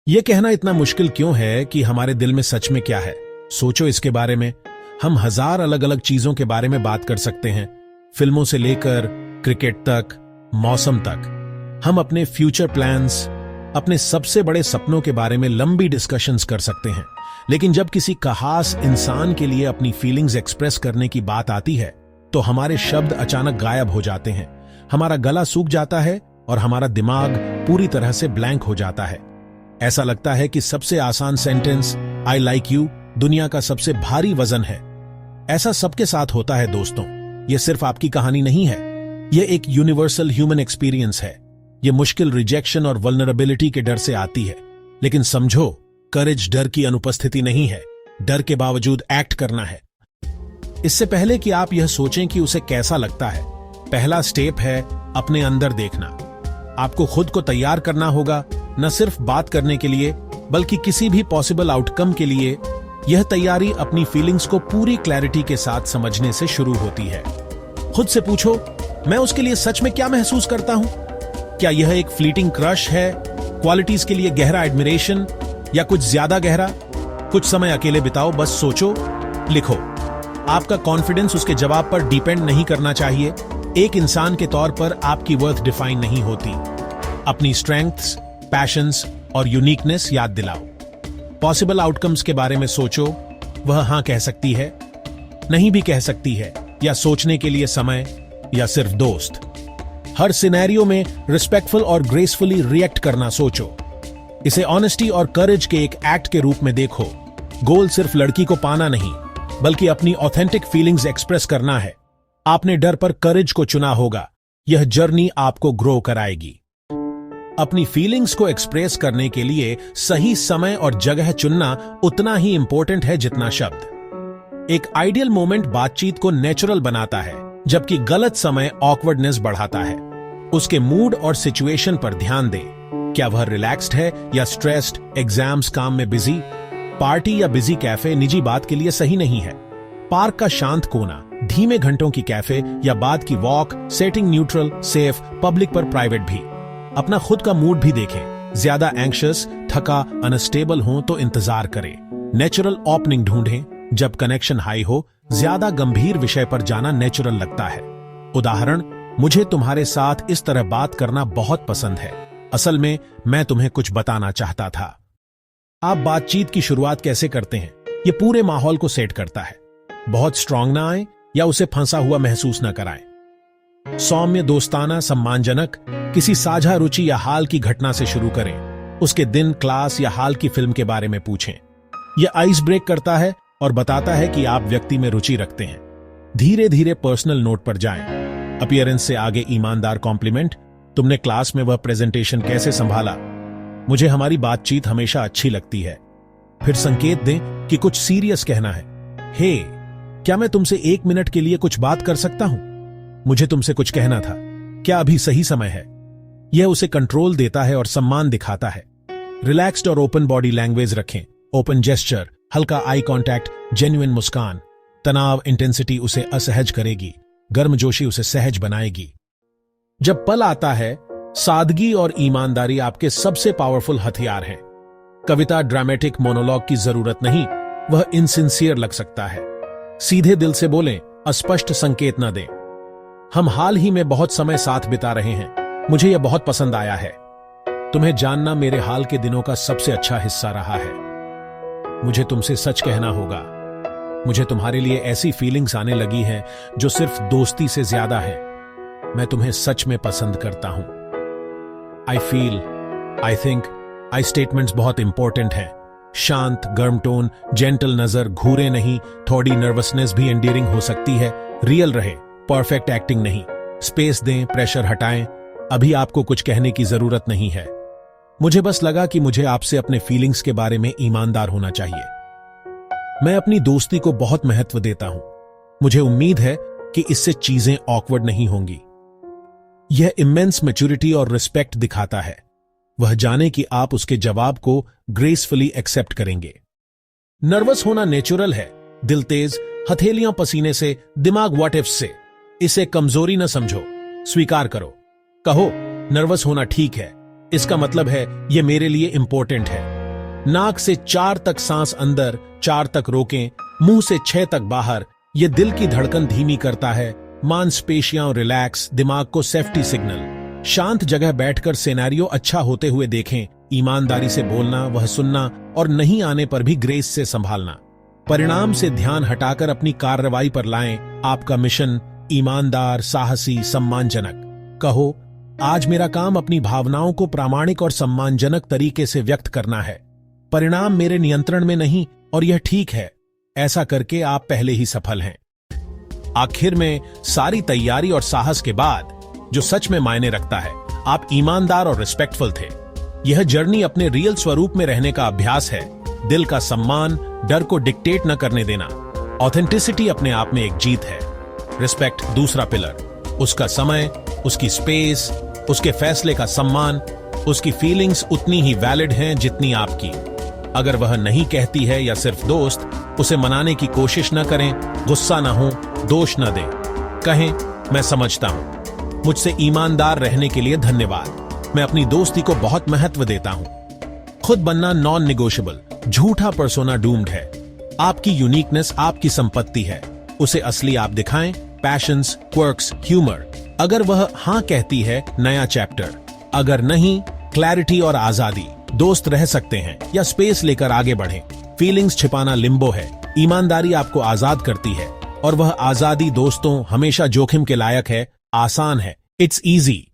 ये कहना इतना मुश्किल क्यों है कि हमारे दिल में सच में क्या है? सोचो इसके बारे में। हम हजार अलग अलग चीजों के बारे में बात कर सकते हैं, फिल्मों से लेकर क्रिकेट तक, मौसम तक। हम अपने फ्यूचर प्लान्स, अपने सबसे बड़े सपनों के बारे में लंबी डिस्कशंस कर सकते हैं। लेकिन जब किसी खास इंसान के लिए अपनी फीलिंग्स एक्सप्रेस करने की बात आती है तो हमारे शब्द अचानक गायब हो जाते हैं, हमारा गला सूख जाता है और हमारा दिमाग पूरी तरह से ब्लैंक हो जाता है। ऐसा लगता है कि सबसे आसान सेंटेंस आई लाइक यू दुनिया का सबसे भारी वजन है। ऐसा सबके साथ होता है दोस्तों। यह सिर्फ आपकी कहानी नहीं है, यह एक यूनिवर्सल ह्यूमन एक्सपीरियंस है। यह मुश्किल रिजेक्शन और वल्नरेबिलिटी के डर से आती है। लेकिन समझो, करेज डर की अनुपस्थिति नहीं है, डर के बावजूद एक्ट करना है। इससे पहले कि आप यह सोचें कि उसे कैसा लगता है, पहला स्टेप है अपने अंदर देखना। आपको खुद को तैयार करना होगा, न सिर्फ बात करने के लिए बल्कि किसी भी पॉसिबल आउटकम के लिए। यह तैयारी अपनी फीलिंग्स को पूरी क्लैरिटी के साथ समझने से शुरू होती है। खुद से पूछो, मैं उसके लिए सच में क्या महसूस करता हूं? क्या यह एक फ्लीटिंग क्रश है, क्वालिटीज के लिए गहरा एडमिरेशन, या कुछ ज्यादा गहरा? कुछ समय अकेले बिताओ, बस सोचो, लिखो। आपका कॉन्फिडेंस उसके जवाब पर डिपेंड नहीं करना चाहिए। एक इंसान के तौर पर आपकी वर्थ डिफाइन नहीं होती। अपनी स्ट्रेंथ्स, पैशंस और यूनिकनेस याद दिलाओ। पॉसिबल आउटकम्स के बारे में सोचो। वह हां कह सकती है, नहीं भी कह सकती है, या सोचने के लिए समय, या सिर्फ दोस्त। हर सिनेरियो में रिस्पेक्टफुल और ग्रेसफुली रिएक्ट करना सोचो। इसे ऑनेस्टी और करेज के एक एक्ट के रूप में देखो। गोल सिर्फ लड़की को पाना नहीं, बल्कि अपनी ऑथेंटिक फीलिंग्स एक्सप्रेस करना है। आपने डर पर करेज को चुना होगा। यह जर्नी आपको ग्रो कराएगी। अपनी फीलिंग्स को एक्सप्रेस करने के लिए सही समय और जगह चुनना उतना ही इंपॉर्टेंट है जितना शब्द। एक आइडियल मोमेंट बातचीत को नेचुरल बनाता है, जबकि गलत समय ऑकवर्डनेस बढ़ाता है। उसके मूड और सिचुएशन पर ध्यान दें। क्या वह रिलैक्स्ड है या स्ट्रेस्ड, एग्जाम्स, काम में बिजी? पार्टी या बिजी कैफे निजी बात के लिए सही नहीं है। पार्क का शांत कोना, धीमे घंटों की कैफे या बाद की walk, setting neutral, safe, public पर प्राइवेट भी। अपना खुद का मूड भी देखें। ज्यादा एंग्शियस, थका, अनस्टेबल हो तो इंतजार करें। नेचुरल ओपनिंग ढूंढें। जब कनेक्शन हाई हो, ज्यादा गंभीर विषय पर जाना नेचुरल लगता है। उदाहरण, मुझे तुम्हारे साथ इस तरह बात करना बहुत पसंद है। असल में मैं तुम्हें कुछ बताना चाहता था। आप बातचीत की शुरुआत कैसे करते हैं, यह पूरे माहौल को सेट करता है। बहुत स्ट्रांग ना आए या उसे फंसा हुआ महसूस न कराएं। सौम्य, दोस्ताना, सम्मानजनक, किसी साझा रुचि या हाल की घटना से शुरू करें। उसके दिन, क्लास या हाल की फिल्म के बारे में पूछें। यह आइस ब्रेक करता है और बताता है कि आप व्यक्ति में रुचि रखते हैं। धीरे धीरे पर्सनल नोट पर जाएं। अपीयरेंस से आगे ईमानदार कॉम्प्लीमेंट। तुमने क्लास में वह प्रेजेंटेशन कैसे संभाला? मुझे हमारी बातचीत हमेशा अच्छी लगती है। फिर संकेत दें कि कुछ सीरियस कहना है। हे, क्या मैं तुमसे 1 मिनट के लिए कुछ बात कर सकता हूं? मुझे तुमसे कुछ कहना था। क्या अभी सही समय है? यह उसे कंट्रोल देता है और सम्मान दिखाता है। रिलैक्स्ड और ओपन बॉडी लैंग्वेज रखें। ओपन जेस्चर, हल्का आई कांटेक्ट, जेन्युइन मुस्कान। तनाव, इंटेंसिटी उसे असहज करेगी, गर्मजोशी उसे सहज बनाएगी। जब पल आता है, सादगी और ईमानदारी आपके सबसे पावरफुल हथियार हैं। कविता, ड्रामेटिक मोनोलॉग की जरूरत नहीं, वह इनसिंसियर लग सकता है। सीधे दिल से बोलें, अस्पष्ट संकेत न दें। हम हाल ही में बहुत समय साथ बिता रहे हैं, मुझे यह बहुत पसंद आया है। तुम्हें जानना मेरे हाल के दिनों का सबसे अच्छा हिस्सा रहा है। मुझे तुमसे सच कहना होगा। मुझे तुम्हारे लिए ऐसी फीलिंग्स आने लगी हैं जो सिर्फ दोस्ती से ज्यादा है। मैं तुम्हें सच में पसंद करता हूं। I feel, I think, I statements बहुत इंपॉर्टेंट हैं। शांत, गर्म टोन, जेंटल नजर, घूरे नहीं। थोड़ी नर्वसनेस भी एंडियरिंग हो सकती है। रियल रहे, परफेक्ट एक्टिंग नहीं। स्पेस दें, प्रेशर हटाएं। अभी आपको कुछ कहने की जरूरत नहीं है। मुझे बस लगा कि मुझे आपसे अपने फीलिंग्स के बारे में ईमानदार होना चाहिए। मैं अपनी दोस्ती को बहुत महत्व देता हूं। मुझे उम्मीद है कि इससे चीजें ऑकवर्ड नहीं होंगी। यह इमेंस मैच्योरिटी और रिस्पेक्ट दिखाता है। वह जाने कि आप उसके जवाब को ग्रेसफुली एक्सेप्ट करेंगे। नर्वस होना नेचुरल है। दिल तेज, हथेलियां पसीने से, दिमाग व्हाट इफ से। इसे कमजोरी न समझो, स्वीकार करो। कहो, नर्वस होना ठीक है, इसका मतलब है यह मेरे लिए इंपॉर्टेंट है। नाक से 4 तक सांस अंदर, 4 तक रोकें, मुंह से 6 तक बाहर। ये दिल की धड़कन धीमी करता है, मांसपेशियां रिलैक्स, दिमाग को सेफ्टी सिग्नल। शांत जगह बैठकर सिनेरियो अच्छा होते हुए देखें, ईमानदारी से बोलना, वह सुनना और नहीं आने पर भी ग्रेस से संभालना। परिणाम से ध्यान हटाकर अपनी कार्रवाई पर लाएं। आपका मिशन ईमानदार, साहसी, सम्मानजनक। कहो, आज मेरा काम अपनी भावनाओं को प्रामाणिक और सम्मानजनक तरीके से व्यक्त करना है। परिणाम मेरे नियंत्रण में नहीं और यह ठीक है। ऐसा करके आप पहले ही सफल हैं। आखिर में सारी तैयारी और साहस के बाद जो सच में मायने रखता है, आप ईमानदार और रिस्पेक्टफुल थे। यह जर्नी अपने रियल स्वरूप में रहने का अभ्यास है। दिल का सम्मान, डर को डिक्टेट न करने देना। ऑथेंटिसिटी अपने आप में एक जीत है। रिस्पेक्ट दूसरा पिलर। उसका समय, उसकी स्पेस, उसके फैसले का सम्मान। उसकी फीलिंग्स उतनी ही वैलिड हैं जितनी आपकी। अगर वह नहीं कहती है या सिर्फ दोस्त, उसे मनाने की कोशिश न करें, गुस्सा न हो, दोष न दें। कहें, मैं समझता हूं, मुझसे ईमानदार रहने के लिए धन्यवाद। मैं अपनी दोस्ती को बहुत महत्व देता हूं। खुद बनना नॉन निगोशिएबल। झूठा पर्सोना डूम्ड है। आपकी यूनिकनेस आपकी संपत्ति है। उसे असली आप दिखाएं। Patience, quirks, humour. अगर वह हां कहती है, नया चैप्टर। अगर नहीं, क्लैरिटी और आजादी। दोस्त रह सकते हैं या स्पेस लेकर आगे बढ़ें। फीलिंग्स छिपाना लिम्बो है। ईमानदारी आपको आजाद करती है और वह आजादी दोस्तों हमेशा जोखिम के लायक है। आसान है। It's easy.